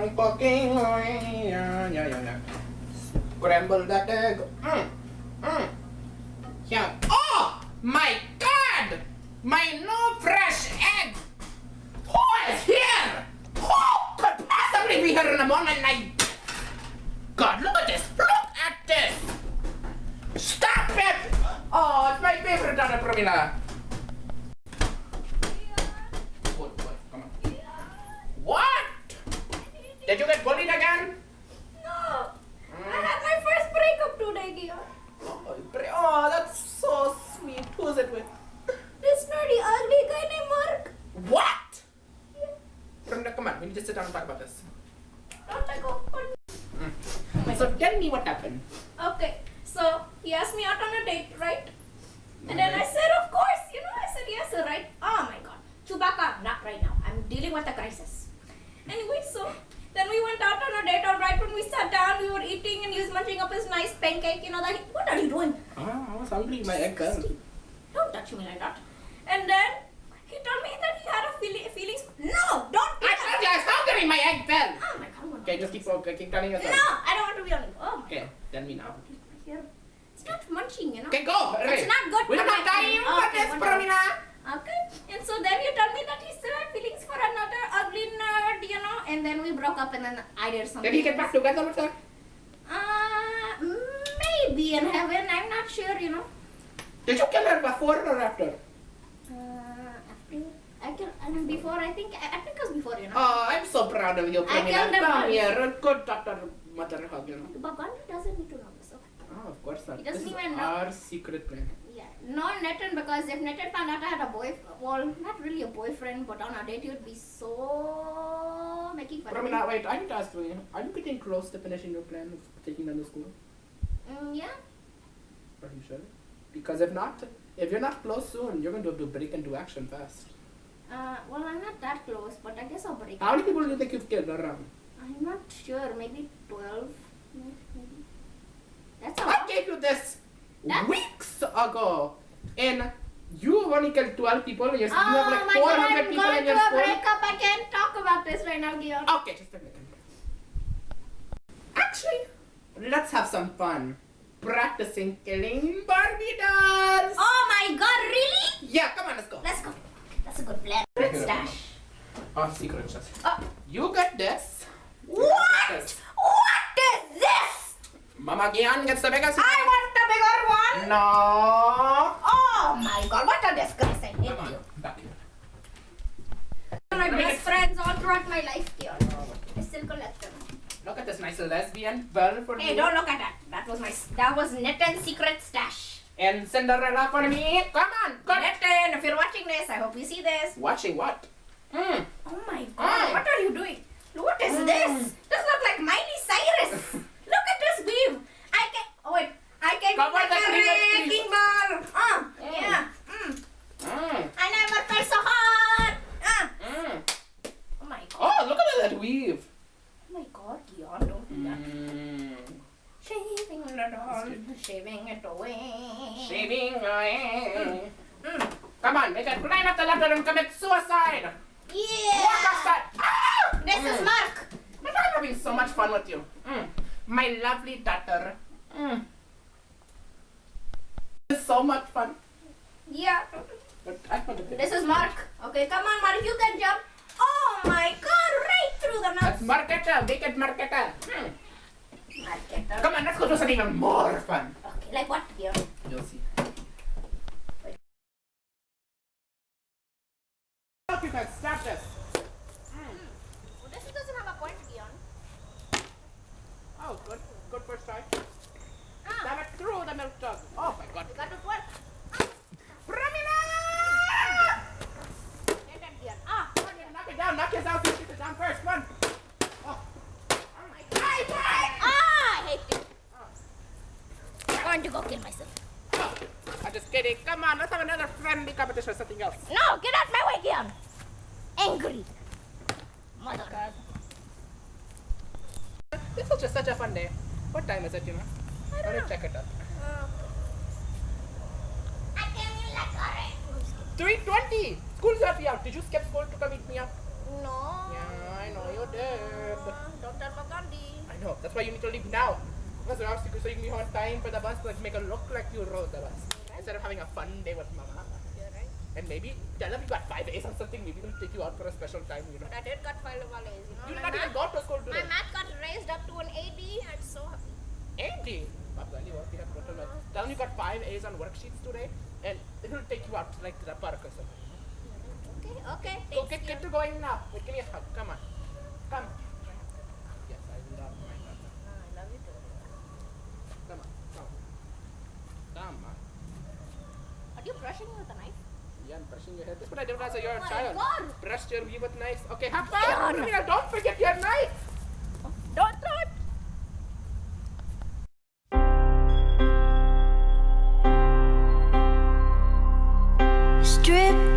I'm cooking. Yeah. Scramble that egg. Yeah. Oh my God! My new fresh egg. Who is here? Who could possibly be here in the morning like? God, look at this! Look at this! Stop it! Oh, it's my favorite daughter, Pramila. Good, come on. What? Did you get bullied again? No! I had my first breakup today, Gion. Oh, that's so sweet. Who's it with? This nerdy, ugly guy named Mark. What? Pramila, come on. We need to sit down and talk about this. Don't let go. So tell me what happened. Okay, so he asked me out on a date, right? And then I said, of course, I said yes, right? Oh my god. Chewbacca, not right now. I'm dealing with a crisis. Anyway, so then we went out on a date, alright. When we sat down, we were eating and he was munching up his nice pancake, what are you doing? I was hungry, my egg girl. Don't touch me like that. And then he told me that he had a feelings. No, don't do I told you I was hungry, my egg fell. Oh my god. Okay, just keep telling yourself. No, I don't want to be on you. Oh my Okay, tell me now. Here. It's not munching, Okay, go. It's not good We're for not my dying teeth. for Okay, this, whatever. Pramila. Okay, and so then he told me that he still had feelings for another ugly nerd, and then we broke up and then I did something. Did he get back together with her? Maybe in heaven, I'm not sure, Did you kill her before or after? Before, I think it was before, Oh, I'm so proud of you, Pramila. killed him Come first. here, a good daughter, mother hug, But Gandhi doesn't need to know this, okay? Oh, of course not. He doesn't This is even know. our secret plan. Yeah, no Nathan, because if Nathan found out I had a not really a boyfriend, but on a date, he would be so making fun of me. Pramila, wait, I need to ask you, are you getting close to finishing your plan of taking them to school? Yeah. Are you sure? Because if you're not close soon, you're going to have to break into action fast. Well, I'm not that close, but I guess I'll break. How many people do you think you've killed around? I'm not sure. Maybe 12. Maybe. That's a I lot. gave you this That- weeks ago, and you have only killed 12 people. You have like my god, 400 I'm people going in to your a school. breakup. I can't talk about this right now, Gion. Okay, just a minute. Actually, let's have some fun. Practicing killing Barbie dolls. Oh my god, really? Yeah, come on, let's go. Let's go. That's a good plan. Secret stash. Oh, secret stash. Oh. You get this. What? This. What is this? Mama Gian gets the biggest. I want the bigger one. No. Oh my god, what a disgrace. I hate Come on, you. back here. My best friends all throughout my life, Gion. I still collect them. Look at this nice lesbian bell for Hey, you. don't look at that. That was Nathan's secret stash. And Cinderella for me. Come on, go. Nathan, if you're watching this, I hope you see this. Watching what? Oh my god, what are you doing? What is this? This looks like Miley Cyrus. Look at this weave. I can Cover make the a cleavage, wrecking ball. Yeah. I never felt so hot. Oh my god. Oh, look at that weave. Oh my god, Gion, don't do that. Shaving the doll, shaving it away. Shaving away. Come on, make it climb up the ladder and commit suicide. Yeah. Walk outside. Ah! This is Mark. But I'm having so much fun with you. My lovely daughter. It's so much fun. Yeah. But I want to This is Mark. Okay, come on, Mark, you can jump. Oh my god, right through the That's nuts. Marketa. Make it Marketa. Marketa. Come on, let's go do something even more fun. Okay, like what, Gion? You'll see. You guys, stop this. Well, this doesn't have a point, Gion. Oh, good first try. Stab it through the milk jug. Oh my god. You got to work. Pramila! Get that, Gion. Knock it down, knock yourself, you shoot it down first, one. Oh my god. I hate you. I'm going to go kill myself. I'm just kidding. Come on, let's have another friendly competition or something else. No, get out my way, Gion. Angry. Mother. This was just such a fun day. What time is it, you know? I don't know. Check it out. I came in like already. 3:20. School's already out. Did you skip school to come meet me up? No. Yeah, I know you did. Mahatma Gandhi. I know. That's why you need to leave now. Because so you can be on time for the bus, like make it look like you rode the bus. Instead of having a fun day with Mama. You're right. And maybe tell them you got 5 A's or something. Maybe we'll take you out for a special time, you know. But I did got 5 A's, you know. You did My not even go to school my today. math got raised up to an 80. I'm so happy. 80. Tell them you got 5 A's on worksheets today, and it'll take you out to like to the park or something. Okay, okay. Go Thanks, get dear. to going now. Wait, give me a hug. Come on. Come. Yes, I love my daughter. I love you too. Come on. Come on. Come on. Are you brushing with a knife? Yeah, I'm brushing your hair. That's what I did when I was a my child. God. Brush your wee with knives. Okay, have Yeah, fun. no. Ramina, don't forget your knife. Don't throw it. Strip